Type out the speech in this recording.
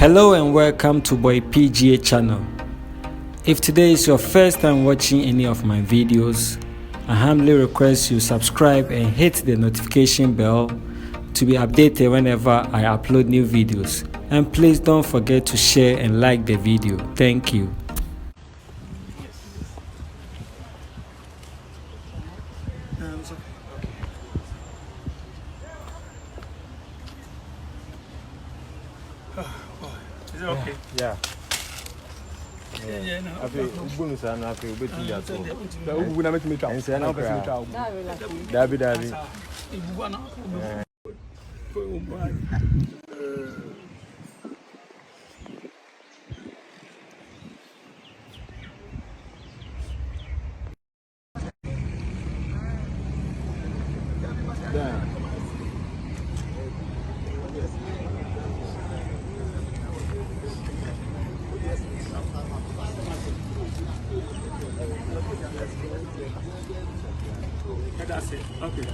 Hello and welcome to Boy PGA channel. If today is your first time watching any of my videos, I humbly request you subscribe and hit the notification bell to be updated whenever I upload new videos. And please don't forget to share and like the video. Thank you. Is it okay? Yeah. Yeah, no. After Bunsu and after we beat you. Who will make me try? And say no. Dabi. That's it. Okay.